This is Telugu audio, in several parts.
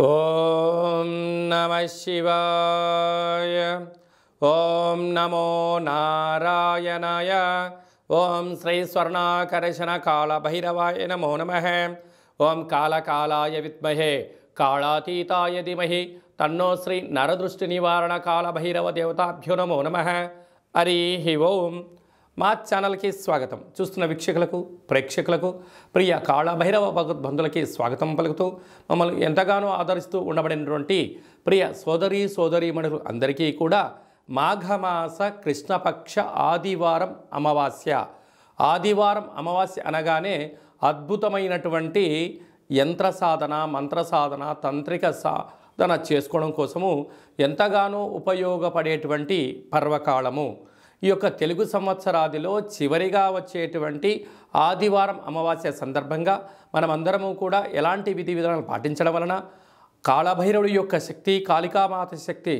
ఓం నమః శివాయ. ఓం నమో నారాయణాయ. ఓం శ్రీ స్వర్ణాకర్షణ కాళభైరవాయ నమో నమః. ఓం కాళకాలాయ విద్మహే కాళాతీతాయ ధీమహి తన్నో శ్రీ నరదృష్టి నివారణ కాళభైరవ దేవతాభ్యో నమో నమః. హరి ఓం. మా ఛానల్కి స్వాగతం. చూస్తున్న వీక్షకులకు ప్రేక్షకులకు ప్రియ కాళభైరవ భగవద్బంధులకి స్వాగతం పలుకుతూ మమ్మల్ని ఎంతగానో ఆదరిస్తూ ఉండబడినటువంటి ప్రియ సోదరీమణులు అందరికీ కూడా మాఘమాస కృష్ణపక్ష ఆదివారం అమావాస్య. ఆదివారం అమావాస్య అనగానే అద్భుతమైనటువంటి యంత్ర సాధన, మంత్ర సాధన, తాంత్రిక సాధన చేసుకోవడం కోసము ఎంతగానో ఉపయోగపడేటువంటి పర్వకాలము. ఈ యొక్క తెలుగు సంవత్సరాదిలో చివరిగా వచ్చేటువంటి ఆదివారం అమావాస్య సందర్భంగా మనమందరము కూడా ఎలాంటి విధి విధానాలు పాటించడం వలన కాళభైరవుడి యొక్క శక్తి, కాళికామాత శక్తి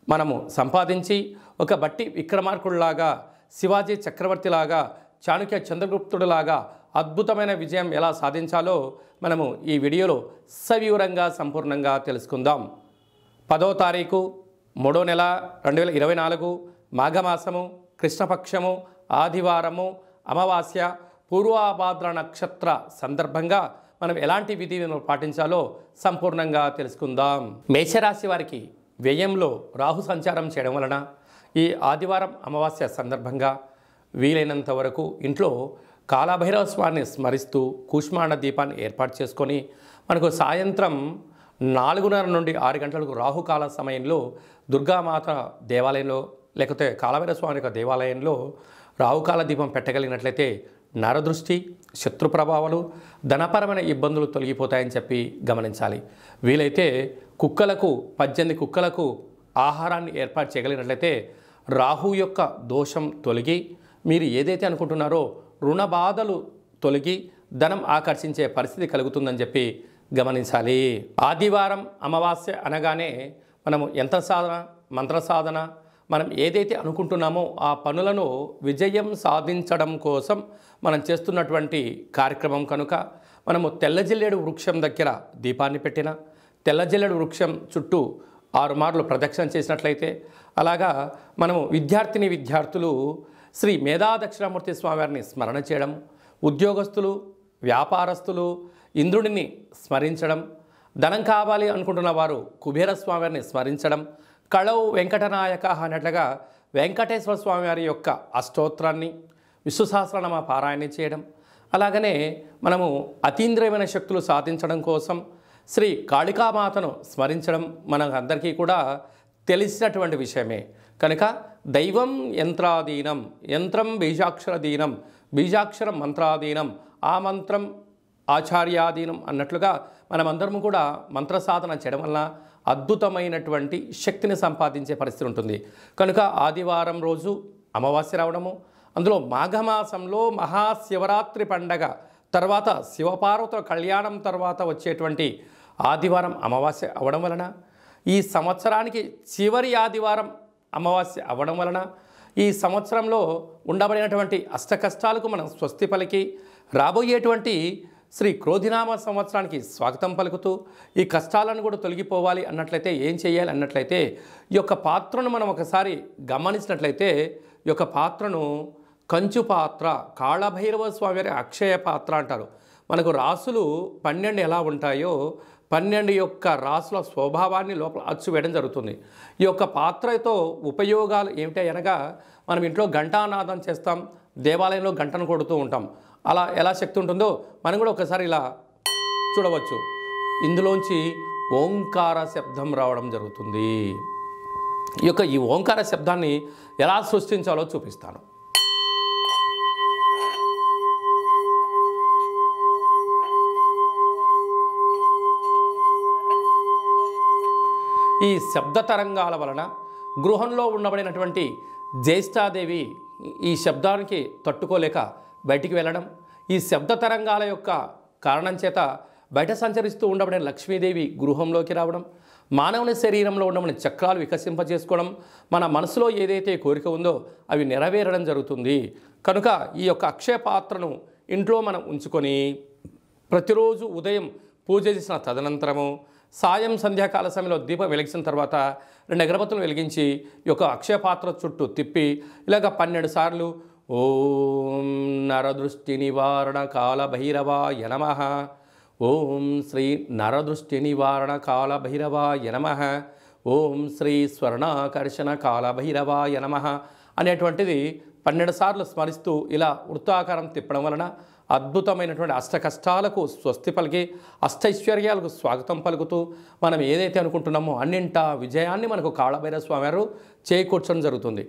మనము సంపాదించి ఒక బట్టి విక్రమార్కుడిలాగా, శివాజీ చక్రవర్తిలాగా, చాణక్య చంద్రగుప్తుడిలాగా అద్భుతమైన విజయం ఎలా సాధించాలో మనము ఈ వీడియోలో సవివరంగా సంపూర్ణంగా తెలుసుకుందాం. 10వ తారీఖు 3వ నెల 2024 మాఘమాసము, కృష్ణపక్షము, ఆదివారము, అమావాస్య, పూర్వాభాద్ర నక్షత్ర సందర్భంగా మనం ఎలాంటి విధిని పాటించాలో సంపూర్ణంగా తెలుసుకుందాం. మేషరాశి వారికి వ్యయంలో రాహు సంచారం చేయడం వలన ఈ ఆదివారం అమావాస్య సందర్భంగా వీలైనంత వరకు ఇంట్లో కాళభైరవ స్వామిని స్మరిస్తూ కూష్మాండ దీపాన్ని ఏర్పాటు చేసుకొని మనకు సాయంత్రం 4:30 నుండి 6 గంటలకు రాహుకాల సమయంలో దుర్గామాత దేవాలయంలో లేకపోతే కాళభైరవ స్వామి యొక్క దేవాలయంలో రాహుకాల దీపం పెట్టగలిగినట్లయితే నరదృష్టి, శత్రు ప్రభావాలు, ధనపరమైన ఇబ్బందులు తొలగిపోతాయని చెప్పి గమనించాలి. వీలైతే కుక్కలకు 18 కుక్కలకు ఆహారాన్ని ఏర్పాటు చేయగలిగినట్లయితే రాహు యొక్క దోషం తొలగి మీరు ఏదైతే అనుకుంటున్నారో రుణ బాధలు తొలగి ధనం ఆకర్షించే పరిస్థితి కలుగుతుందని చెప్పి గమనించాలి. ఆదివారం అమావాస్య అనగానే మనము యంత్ర సాధన, మంత్ర సాధన, మనం ఏదైతే అనుకుంటున్నామో ఆ పనులను విజయం సాధించడం కోసం మనం చేస్తున్నటువంటి కార్యక్రమం కనుక మనము తెల్లజిల్లేడు వృక్షం దగ్గర దీపాన్ని పెట్టిన, తెల్లజిల్లేడు వృక్షం చుట్టూ 6 మార్లు ప్రదక్షిణ చేసినట్లయితే, అలాగా మనము విద్యార్థులు శ్రీ మేధా దక్షిణామూర్తి స్వామివారిని స్మరణ చేయడం, ఉద్యోగస్తులు, వ్యాపారస్తులు ఇంద్రుడిని స్మరించడం, ధనం కావాలి అనుకుంటున్న వారు కుబేర స్వామివారిని స్మరించడం, కళౌ వెంకటనాయక అన్నట్లుగా వెంకటేశ్వర స్వామి వారి యొక్క అష్టోత్తరాన్ని, విశ్వసహస్రనామ పారాయణ చేయడం, అలాగనే మనము అతీంద్రియమైన శక్తులు సాధించడం కోసం శ్రీ కాళికామాతను స్మరించడం మనందరికీ కూడా తెలిసినటువంటి విషయమే. కనుక దైవం యంత్రాధీనం, యంత్రం బీజాక్షరధీనం, బీజాక్షరం మంత్రాధీనం, ఆ మంత్రం ఆచార్యాధీనం అన్నట్లుగా మనమందరము కూడా మంత్ర సాధన చేయడం వల్ల అద్భుతమైనటువంటి శక్తిని సంపాదించే పరిస్థితి ఉంటుంది. కనుక ఆదివారం రోజు అమావాస్య రావడము, అందులో మాఘమాసంలో మహాశివరాత్రి పండగ తర్వాత శివపార్వతుల కళ్యాణం తర్వాత వచ్చేటువంటి ఆదివారం అమావాస్య అవ్వడం వలన, ఈ సంవత్సరానికి చివరి ఆదివారం అమావాస్య అవ్వడం వలన ఈ సంవత్సరంలో ఉండబడినటువంటి అష్ట కష్టాలకు మనం స్వస్తి పలికి రాబోయేటువంటి శ్రీ క్రోధినామ సంవత్సరానికి స్వాగతం పలుకుతూ ఈ కష్టాలను కూడా తొలగిపోవాలి అన్నట్లయితే ఏం చేయాలి అన్నట్లయితే ఈ యొక్క పాత్రను మనం ఒకసారి గమనించినట్లయితే ఈ యొక్క పాత్రను కంచు పాత్ర, కాళభైరవ స్వామి వారి అక్షయ పాత్ర అంటారు. మనకు రాసులు 12 ఎలా ఉంటాయో 12 యొక్క రాసుల స్వభావాన్ని లోపల అచ్చు వేయడం జరుగుతుంది. ఈ యొక్క పాత్రతో ఉపయోగాలు ఏమిటి అనగా మనం ఇంట్లో ఘంటానాదం చేస్తాం, దేవాలయంలో గంటను కొడుతూ ఉంటాం. అలా ఎలా శక్తి ఉంటుందో మనం కూడా ఒకసారి ఇలా చూడవచ్చు. ఇందులోంచి ఓంకార శబ్దం రావడం జరుగుతుంది. ఈ ఓంకార శబ్దాన్ని ఎలా సృష్టించాలో చూపిస్తాను. ఈ శబ్ద తరంగాల వలన గృహంలో ఉండబడినటువంటి జ్యేష్ఠాదేవి ఈ శబ్దానికి తట్టుకోలేక బయటికి వెళ్ళడం, ఈ శబ్ద తరంగాల యొక్క కారణం చేత బయట సంచరిస్తూ ఉండబడిన లక్ష్మీదేవి గృహంలోకి రావడం, మానవుని శరీరంలో ఉండబడిన చక్రాలు వికసింపజేసుకోవడం, మన మనసులో ఏదైతే కోరిక ఉందో అవి నెరవేరడం జరుగుతుంది. కనుక ఈ యొక్క అక్షయ పాత్రను ఇంట్లో మనం ఉంచుకొని ప్రతిరోజు ఉదయం పూజ చేసిన తదనంతరము సాయం సంధ్యాకాల సమయంలో దీపం వెలిగించిన తర్వాత 2 అగరబత్తులు వెలిగించి ఈ యొక్క అక్షయ పాత్ర చుట్టూ తిప్పి ఇలాగ 12 సార్లు ఓం నరదృష్టి నివారణ కాల భైరవాయ నమః, ఓం శ్రీ నరదృష్టి నివారణ కాల భైరవాయ నమః, ఓం శ్రీ స్వర్ణాకర్షణ కాల భైరవాయ నమః అనేటువంటిది 12 సార్లు స్మరిస్తూ ఇలా వృత్తాకారం తిప్పడం వలన అద్భుతమైనటువంటి అష్ట కష్టాలకు స్వస్తి పలికి అష్టైశ్వర్యాలకు స్వాగతం పలుకుతూ మనం ఏదైతే అనుకుంటున్నామో అన్నింటా విజయాన్ని మనకు కాళభైరవ స్వామి వారు చేకూర్చడం జరుగుతుంది.